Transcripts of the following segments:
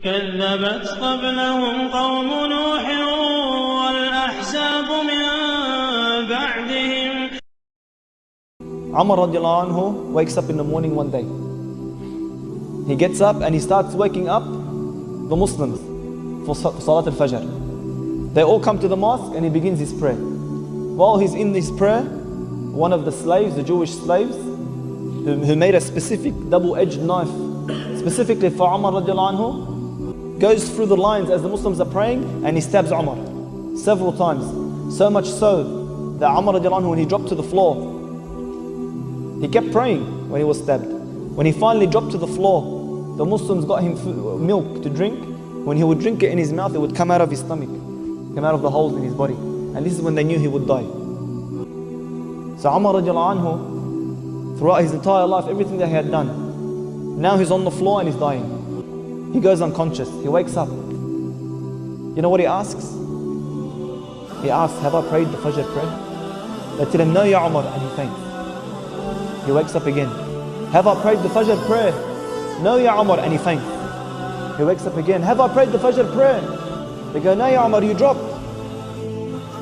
كذبت قبلهم قوم نوح والأحزاب من بعدهم. Umar radiallahu anhu wakes up in the morning one day. He gets up and he starts waking up the Muslims for Salat al-Fajr. They all come to the mosque and he begins his prayer. While he's in his prayer, one of the slaves, the Jewish slaves, who made a specific double-edged knife specifically for Umar radiallahu anhu, goes through the lines as the Muslims are praying and he stabs Umar several times. So much so that Umar radiallahu anhu, when he dropped to the floor, he kept praying when he was stabbed. When he finally dropped to the floor, the Muslims got him milk to drink. When he would drink it in his mouth, it would come out of his stomach, come out of the holes in his body. And this is when they knew he would die. So Umar radiallahu anhu, throughout his entire life, everything that he had done, now he's on the floor and he's dying. He goes unconscious, he wakes up. You know what he asks? He asks, have I prayed the Fajr prayer? They tell him, no ya Umar, and he faints. He wakes up again. Have I prayed the Fajr prayer? No ya Umar, and he faints. He wakes up again. Have I prayed the Fajr prayer? They go, no ya Umar, you dropped.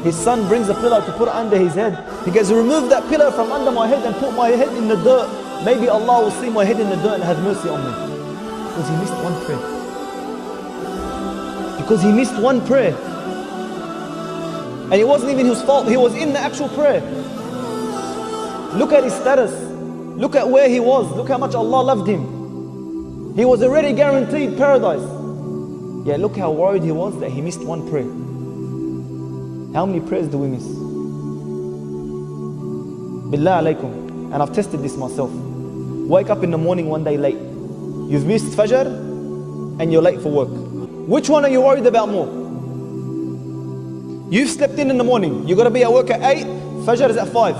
His son brings a pillow to put under his head. He goes, remove that pillow from under my head and put my head in the dirt. Maybe Allah will see my head in the dirt and have mercy on me. Because he missed one prayer. Because he missed one prayer. And it wasn't even his fault. He was in the actual prayer. Look at his status. Look at where he was. Look how much Allah loved him. He was already guaranteed paradise. Yet look how worried he was that he missed one prayer. How many prayers do we miss? Billah alaikum. And I've tested this myself. Wake up in the morning one day late. You've missed Fajr and you're late for work. Which one are you worried about more? You've slept in the morning. You've got to be at work at 8. Fajr is at 5.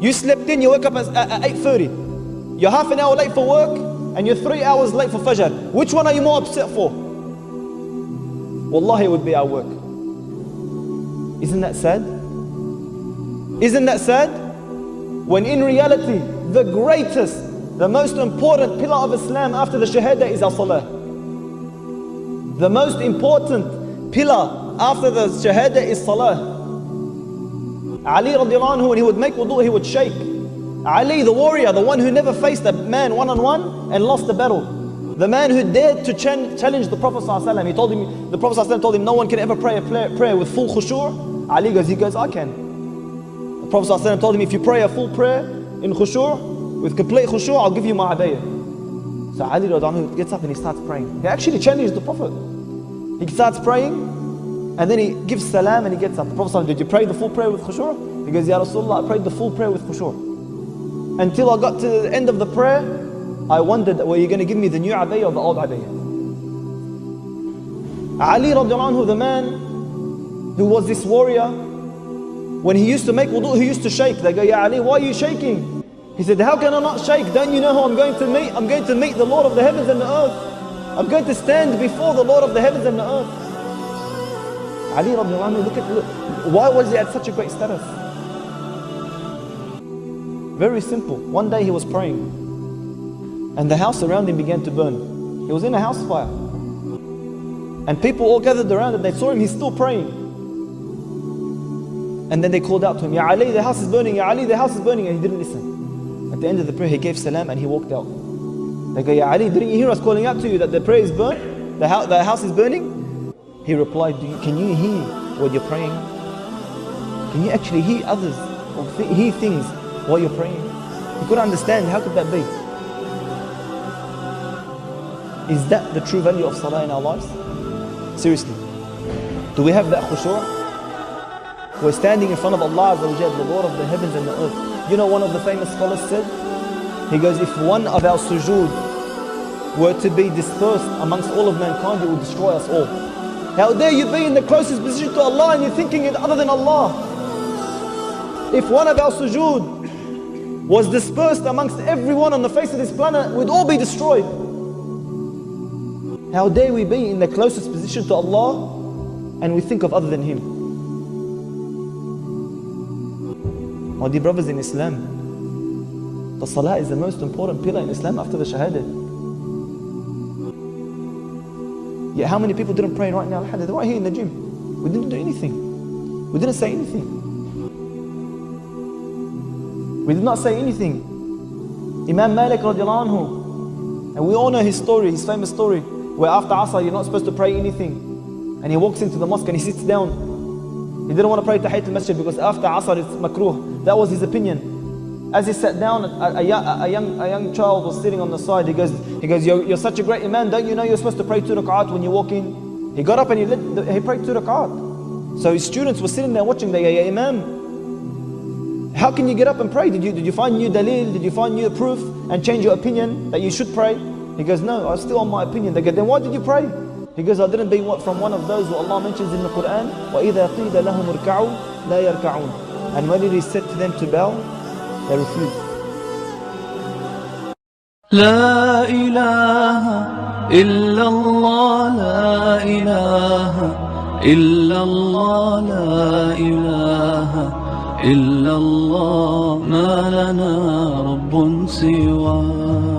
You slept in, you wake up at 8:30. You're half an hour late for work and you're 3 hours late for Fajr. Which one are you more upset for? Wallahi, it would be our work. Isn't that sad? Isn't that sad? When in reality, the greatest, the most important pillar of Islam after the Shahada is our Salah. The most important pillar after the Shahada is Salah. Ali radiallahu anhu, when he would make wudu, he would shake. Ali, the warrior, the one who never faced a man one-on-one and lost the battle. The man who dared to challenge the Prophet ﷺ. He told him, the Prophet ﷺ told him, no one can ever pray a prayer with full khushu'. Ali goes, I can. The Prophet ﷺ told him, if you pray a full prayer in khushu', with complete khushu', I'll give you my abayah. So Ali radiallahu anhu gets up and he starts praying. He actually challenged the Prophet. He starts praying. And then he gives salam and he gets up. The Prophet ﷺ, did you pray the full prayer with khushu'? He goes, Ya Rasulullah, I prayed the full prayer with khushu'. Until I got to the end of the prayer, I wondered, were you going to give me the new abayah or the old abayah? Ali radiallahu anhu, the man who was this warrior, when he used to make wudu, he used to shake. They go, Ya Ali, why are you shaking? He said, how can I not shake? Don't you know who I'm going to meet? I'm going to meet the Lord of the heavens and the earth. I'm going to stand before the Lord of the heavens and the earth. Ali radiallahu anhu, look, why was he at such a great status? Very simple. One day he was praying and the house around him began to burn. He was in a house fire. And people all gathered around and they saw him, he's still praying. And then they called out to him, Ya Ali, the house is burning, Ya Ali, the house is burning, and he didn't listen. At the end of the prayer, he gave salam and he walked out. They go, Ya Ali, didn't you hear us calling out to you that the prayer is burnt? The house is burning? He replied, can you hear what you're praying? Can you actually hear others or hear things while you're praying? He couldn't understand, how could that be? Is that the true value of salah in our lives? Seriously. Do we have that khushu'? We're standing in front of Allah Azza wa Jalla, the Lord of the heavens and the earth. You know, one of the famous scholars said, he goes, if one of our sujood were to be dispersed amongst all of mankind, it would destroy us all. How dare you be in the closest position to Allah and you're thinking it other than Allah? If one of our sujood was dispersed amongst everyone on the face of this planet, we'd all be destroyed. How dare we be in the closest position to Allah and we think of other than Him? My dear brothers in Islam, the salah is the most important pillar in Islam after the shahada. Yet how many people didn't pray right now? They're right here in the gym. We didn't do anything. We didn't say anything. We did not say anything. Imam Malik radiallahu anhu, and we all know his story, his famous story, where after Asr you're not supposed to pray anything. And he walks into the mosque and he sits down. He didn't want to pray Tahiyyat al-Masjid because after Asr it's makruh. That was his opinion. As he sat down, a young child was sitting on the side. He goes, you're such a great Imam, don't you know you're supposed to pray 2 rak'at when you walk in? He got up and he prayed 2 rak'at. So his students were sitting there watching. They go, Ya Imam, how can you get up and pray? Did you find new dalil? Did you find new proof and change your opinion that you should pray? He goes, no, I'm still on my opinion. They go, then why did you pray? He goes, I didn't be from one of those who Allah mentions in the Quran, وَإِذَا قِيلَ لَهُمُ ارْكَعُوا لَا يَرْكَعُونَ. And when it is said to them to bow, they refuse. لا إله إلا الله لا إله إلا الله لا إله إلا الله ما لنا رب سواه.